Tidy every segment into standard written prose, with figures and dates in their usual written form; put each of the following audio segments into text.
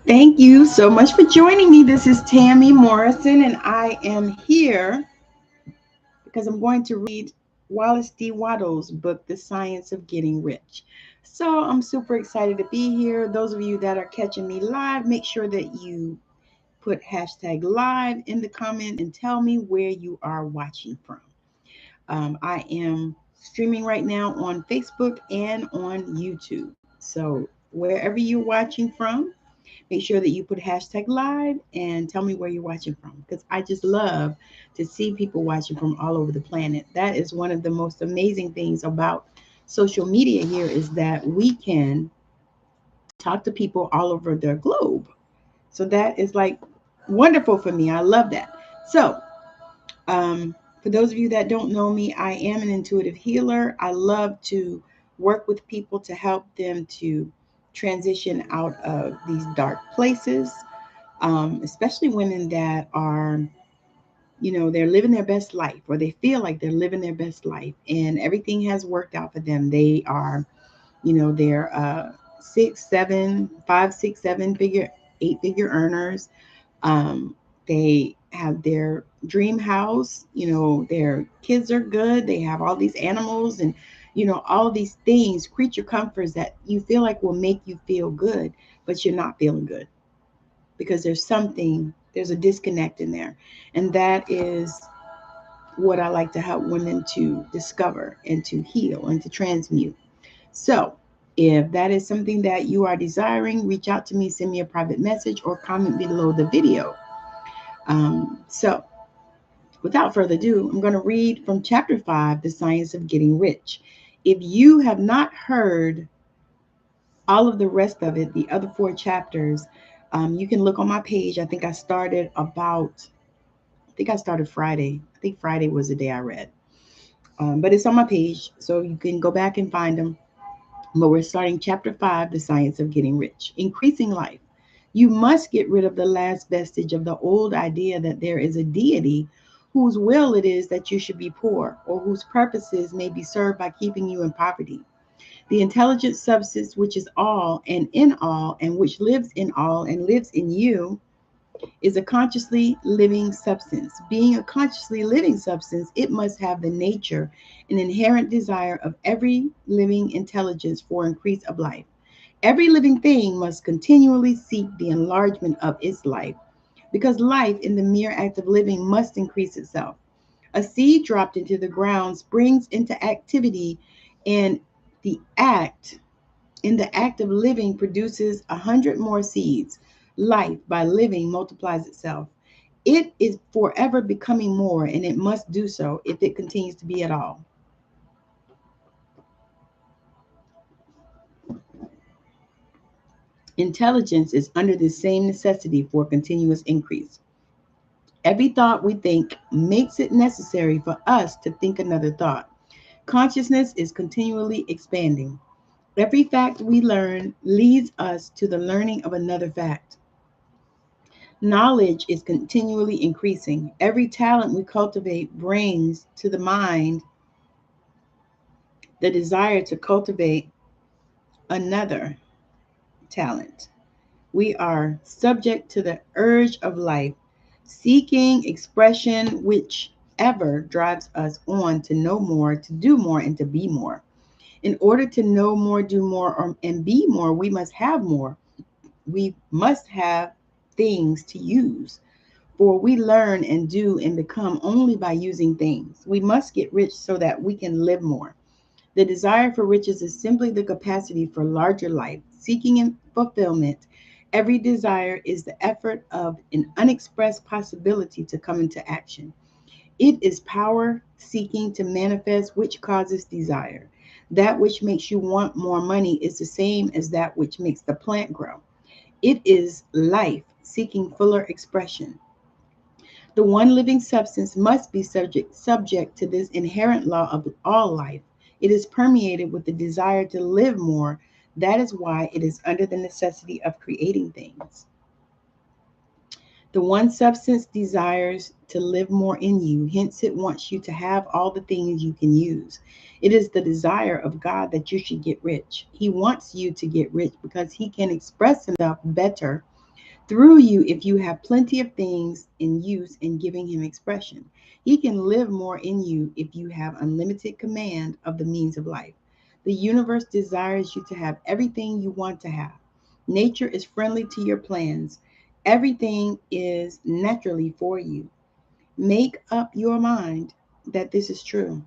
Thank you so much for joining me. This is Tammy Morrison, and I am here because I'm going to read Wallace D. Wattles' book, The Science of Getting Rich. So I'm super excited to be here. Those of you that are catching me live, make sure that you put hashtag live in the comment and tell me where you are watching from. I am streaming right now on Facebook and on YouTube. So wherever you're watching from, make sure that you put hashtag live and tell me where you're watching from, because I just love to see people watching from all over the planet. That is one of the most amazing things about social media here, is that we can talk to people all over the globe. So that is like wonderful for me. I love that. So for those of you that don't know me, I am an intuitive healer. I love to work with people to help them to transition out of these dark places, especially women that are, they're living their best life, or they feel like they're living their best life and everything has worked out for them. They are, they're 6, 7, 5, 6, 7 figure, 8 figure earners. They have their dream house, their kids are good, they have all these animals and all these things, creature comforts that you feel like will make you feel good, but you're not feeling good because there's a disconnect in there. And that is what I like to help women to discover and to heal and to transmute. So, if that is something that you are desiring, reach out to me, send me a private message, or comment below the video. So, without further ado, I'm going to read from chapter 5, The Science of Getting Rich. If you have not heard all of the rest of it, the other 4 chapters, you can look on my page. I think I started Friday. I think Friday was the day I read. But it's on my page, so you can go back and find them. But we're starting chapter 5, The Science of Getting Rich. Increasing life. You must get rid of the last vestige of the old idea that there is a deity whose will it is that you should be poor, or whose purposes may be served by keeping you in poverty. The intelligent substance which is all and in all, and which lives in all and lives in you, is a consciously living substance. Being a consciously living substance, it must have the nature and inherent desire of every living intelligence for increase of life. Every living thing must continually seek the enlargement of its life, because life in the mere act of living must increase itself. A seed dropped into the ground springs into activity, and the act in the act of living produces 100 more seeds. Life, by living, multiplies itself. It is forever becoming more, and it must do so if it continues to be at all. Intelligence is under the same necessity for continuous increase. Every thought we think makes it necessary for us to think another thought. Consciousness is continually expanding. Every fact we learn leads us to the learning of another fact. Knowledge is continually increasing. Every talent we cultivate brings to the mind the desire to cultivate another talent. We are subject to the urge of life, seeking expression, whichever drives us on to know more, to do more, and to be more. In order to know more, do more, and be more, we must have more. We must have things to use. For we learn and do and become only by using things. We must get rich so that we can live more. The desire for riches is simply the capacity for larger life, seeking and fulfillment. Every desire is the effort of an unexpressed possibility to come into action. It is power seeking to manifest which causes desire. That which makes you want more money is the same as that which makes the plant grow. It is life seeking fuller expression. The one living substance must be subject to this inherent law of all life. It is permeated with the desire to live more. That is why it is under the necessity of creating things. The one substance desires to live more in you, hence, it wants you to have all the things you can use. It is the desire of God that you should get rich. He wants you to get rich because He can express Himself better through you if you have plenty of things in use and giving him expression. He can live more in you if you have unlimited command of the means of life. The universe desires you to have everything you want to have. Nature is friendly to your plans. Everything is naturally for you. Make up your mind that this is true.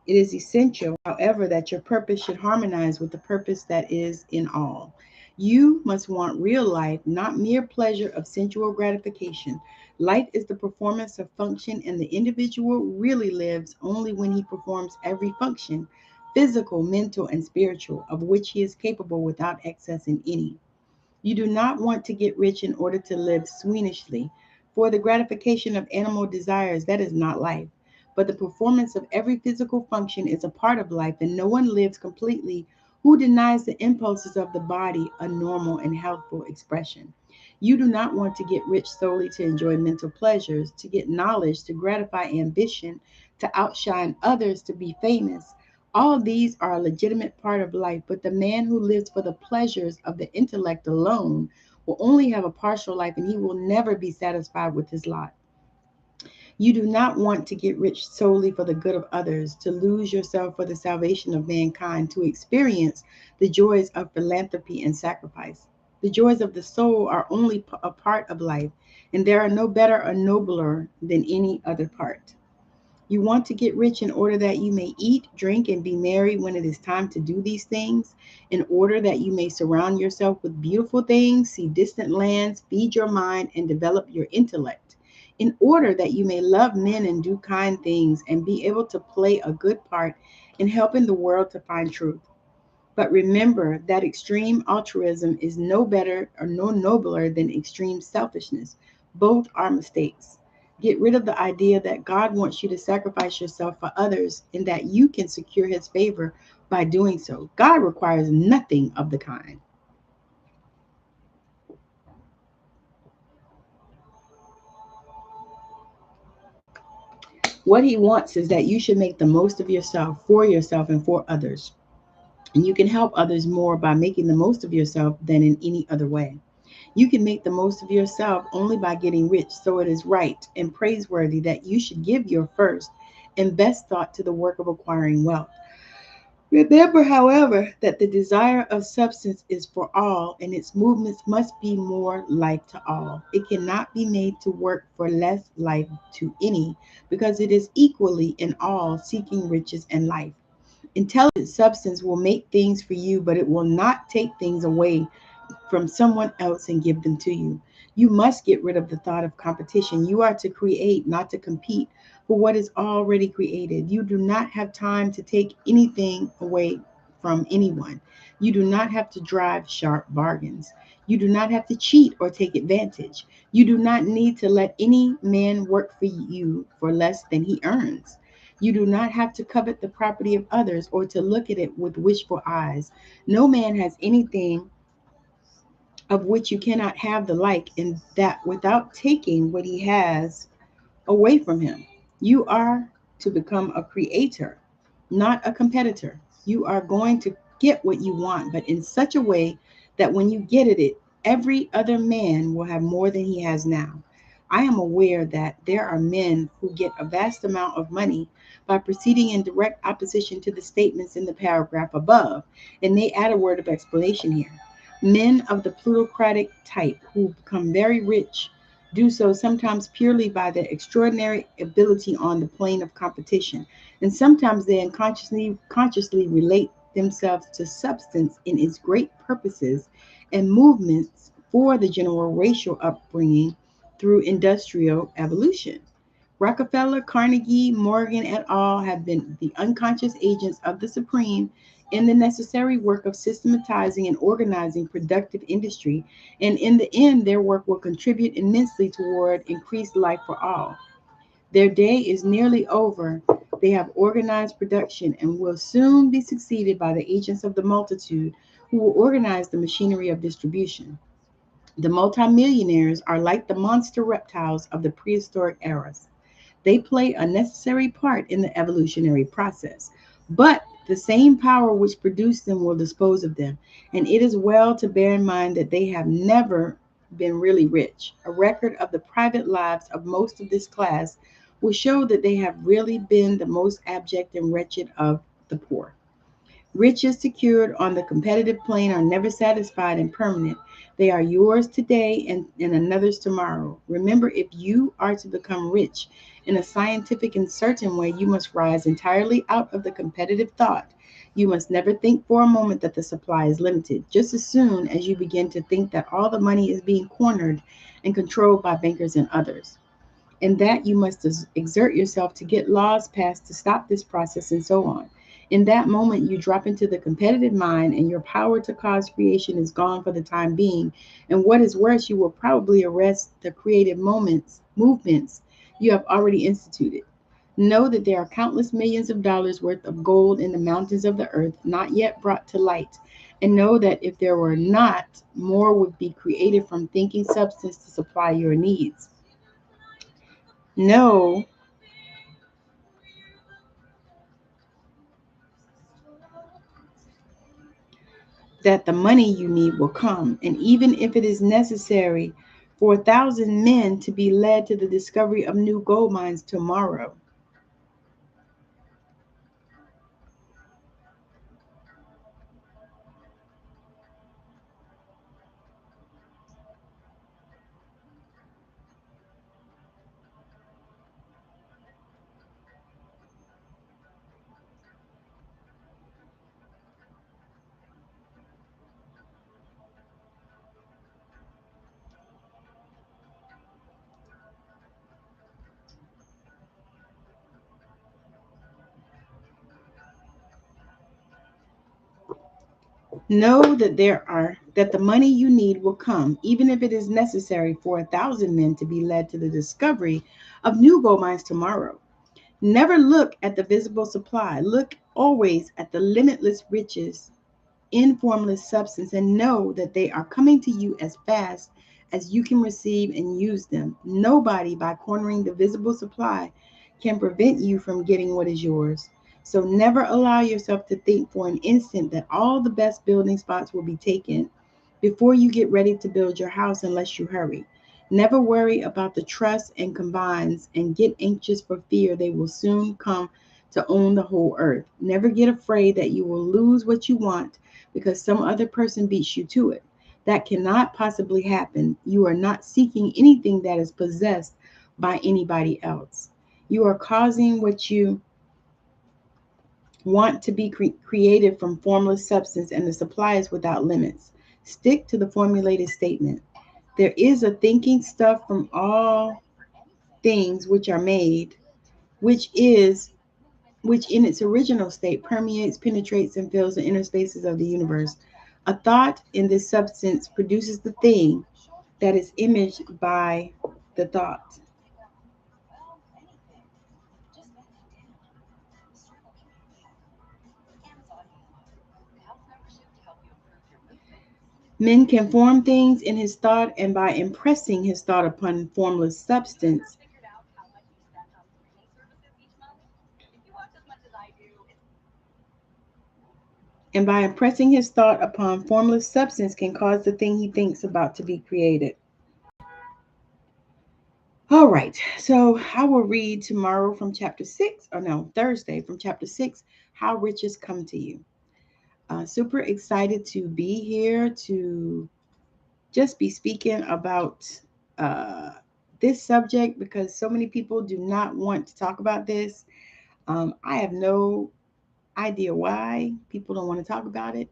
It is essential, however, that your purpose should harmonize with the purpose that is in all. You must want real life, not mere pleasure of sensual gratification. Life is the performance of function, and the individual really lives only when he performs every function, physical, mental, and spiritual, of which he is capable without excess in any. You do not want to get rich in order to live swinishly. For the gratification of animal desires, that is not life. But the performance of every physical function is a part of life, and no one lives completely who denies the impulses of the body a normal and healthful expression. You do not want to get rich solely to enjoy mental pleasures, to get knowledge, to gratify ambition, to outshine others, to be famous. All these are a legitimate part of life, but the man who lives for the pleasures of the intellect alone will only have a partial life, and he will never be satisfied with his lot. You do not want to get rich solely for the good of others, to lose yourself for the salvation of mankind, to experience the joys of philanthropy and sacrifice. The joys of the soul are only a part of life, and there are no better or nobler than any other part. You want to get rich in order that you may eat, drink, and be merry when it is time to do these things, in order that you may surround yourself with beautiful things, see distant lands, feed your mind, and develop your intellect, in order that you may love men and do kind things and be able to play a good part in helping the world to find truth. But remember that extreme altruism is no better or no nobler than extreme selfishness. Both are mistakes. Get rid of the idea that God wants you to sacrifice yourself for others and that you can secure his favor by doing so. God requires nothing of the kind. What he wants is that you should make the most of yourself, and for others. And you can help others more by making the most of yourself than in any other way. You can make the most of yourself only by getting rich, so it is right and praiseworthy that you should give your first and best thought to the work of acquiring wealth. Remember, however, that the desire of substance is for all, and its movements must be more life to all. It cannot be made to work for less life to any, because it is equally in all seeking riches and life. Intelligent substance will make things for you, but it will not take things away from someone else and give them to you. You must get rid of the thought of competition. You are to create, not to compete for what is already created. You do not have time to take anything away from anyone. You do not have to drive sharp bargains. You do not have to cheat or take advantage. You do not need to let any man work for you for less than he earns. You do not have to covet the property of others or to look at it with wishful eyes. No man has anything of which you cannot have the like, in that without taking what he has away from him. You are to become a creator, not a competitor. You are going to get what you want, but in such a way that when you get it, every other man will have more than he has now. I am aware that there are men who get a vast amount of money by proceeding in direct opposition to the statements in the paragraph above, and they add a word of explanation here. Men of the plutocratic type who become very rich do so sometimes purely by their extraordinary ability on the plane of competition, and sometimes they consciously relate themselves to substance in its great purposes and movements for the general racial upbringing through industrial evolution. Rockefeller, Carnegie, Morgan, et al. Have been the unconscious agents of the Supreme in the necessary work of systematizing and organizing productive industry, and in the end, their work will contribute immensely toward increased life for all. Their day is nearly over. They have organized production and will soon be succeeded by the agents of the multitude who will organize the machinery of distribution. The multimillionaires are like the monster reptiles of the prehistoric eras. They play a necessary part in the evolutionary process, but the same power which produced them will dispose of them. And it is well to bear in mind that they have never been really rich. A record of the private lives of most of this class will show that they have really been the most abject and wretched of the poor. Riches secured on the competitive plane are never satisfied and permanent. They are yours today and another's tomorrow. Remember, if you are to become rich in a scientific and certain way, you must rise entirely out of the competitive thought. You must never think for a moment that the supply is limited. Just as soon as you begin to think that all the money is being cornered and controlled by bankers and others, and that you must exert yourself to get laws passed to stop this process, and so on. In that moment, you drop into the competitive mind, and your power to cause creation is gone for the time being. And what is worse, you will probably arrest the creative movements you have already instituted. Know that there are countless millions of dollars worth of gold in the mountains of the earth, not yet brought to light. And know that if there were not, more would be created from thinking substance to supply your needs. Know that the money you need will come, and even if it is necessary for 1,000 men to be led to the discovery of new gold mines tomorrow. Know that the money you need will come, even if it is necessary for 1,000 men to be led to the discovery of new gold mines tomorrow. Never look at the visible supply. Look always at the limitless riches in formless substance, and know that they are coming to you as fast as you can receive and use them. Nobody, by cornering the visible supply, can prevent you from getting what is yours. So never allow yourself to think for an instant that all the best building spots will be taken before you get ready to build your house unless you hurry. Never worry about the trusts and combines and get anxious for fear they will soon come to own the whole earth. Never get afraid that you will lose what you want because some other person beats you to it. That cannot possibly happen. You are not seeking anything that is possessed by anybody else. You are causing what you want to be created from formless substance, and the supply is without limits. Stick to the formulated statement. There is a thinking stuff from all things which are made, which in its original state permeates, penetrates, and fills the inner spaces of the universe. A thought in this substance produces the thing that is imaged by the thought. Men can form things in his thought, and by impressing his thought upon formless substance, can cause the thing he thinks about to be created. All right, so I will read tomorrow from chapter 6, or no, Thursday from chapter 6, How Riches Come to You. Super excited to be here to just be speaking about this subject because so many people do not want to talk about this. I have no idea why people don't want to talk about it,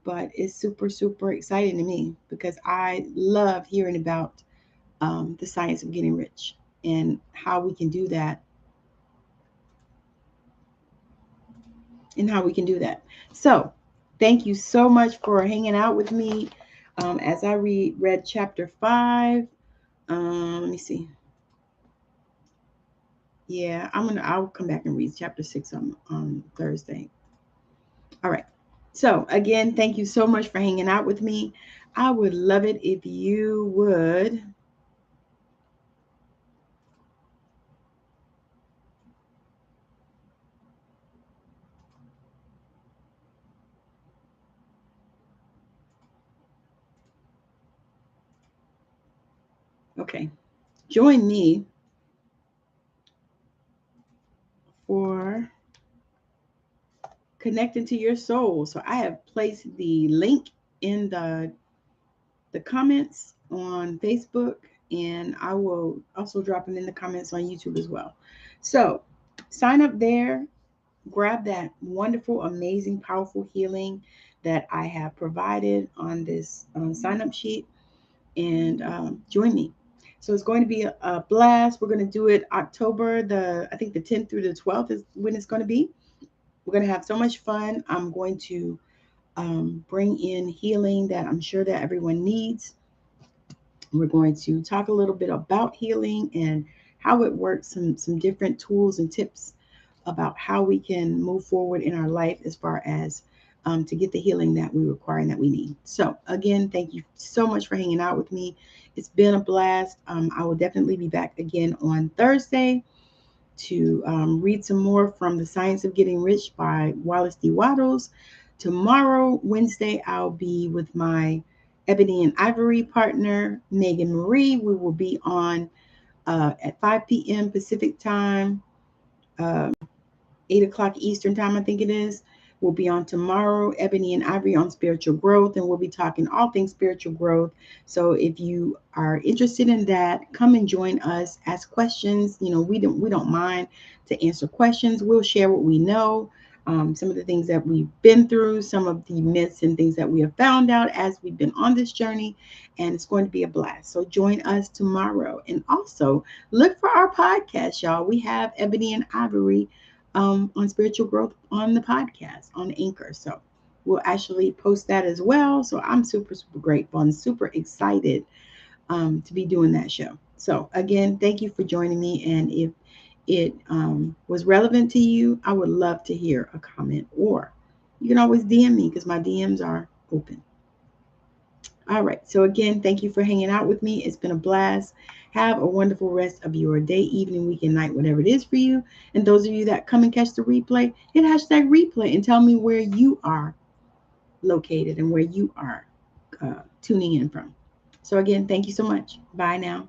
but it's super, super exciting to me because I love hearing about the science of getting rich and how we can do that. So, thank you so much for hanging out with me as I read chapter 5. Let me see. Yeah, I'll come back and read chapter 6 on Thursday. All right. So again, thank you so much for hanging out with me. I would love it if you would Okay. Join me for connecting to your soul. So I have placed the link in the comments on Facebook, and I will also drop them in the comments on YouTube as well. So sign up there, grab that wonderful, amazing, powerful healing that I have provided on this sign up sheet, and join me. So it's going to be a blast. We're going to do it October I think the 10th through the 12th is when it's going to be. We're going to have so much fun. I'm going to bring in healing that I'm sure that everyone needs. We're going to talk a little bit about healing and how it works, some different tools and tips about how we can move forward in our life as far as to get the healing that we require and that we need. So again, thank you so much for hanging out with me. It's been a blast. I will definitely be back again on Thursday to read some more from The Science of Getting Rich by Wallace D. Wattles. Tomorrow, Wednesday, I'll be with my Ebony and Ivory partner, Megan Marie. We will be on at 5 p.m. Pacific time, uh, 8 o'clock Eastern time, I think it is. We'll be on tomorrow, Ebony and Ivory on spiritual growth, and we'll be talking all things spiritual growth. So if you are interested in that, come and join us. Ask questions. You know, we don't mind to answer questions. We'll share what we know, some of the things that we've been through, some of the myths and things that we have found out as we've been on this journey, and it's going to be a blast. So join us tomorrow, and also look for our podcast, y'all. We have Ebony and Ivory on spiritual growth on the podcast on Anchor. So we'll actually post that as well. So I'm super, super grateful and super excited to be doing that show. So again, thank you for joining me. And if it was relevant to you, I would love to hear a comment, or you can always DM me because my DMs are open. All right. So again, thank you for hanging out with me. It's been a blast. Have a wonderful rest of your day, evening, weekend, night, whatever it is for you. And those of you that come and catch the replay, hit hashtag replay and tell me where you are located and where you are tuning in from. So again, thank you so much. Bye now.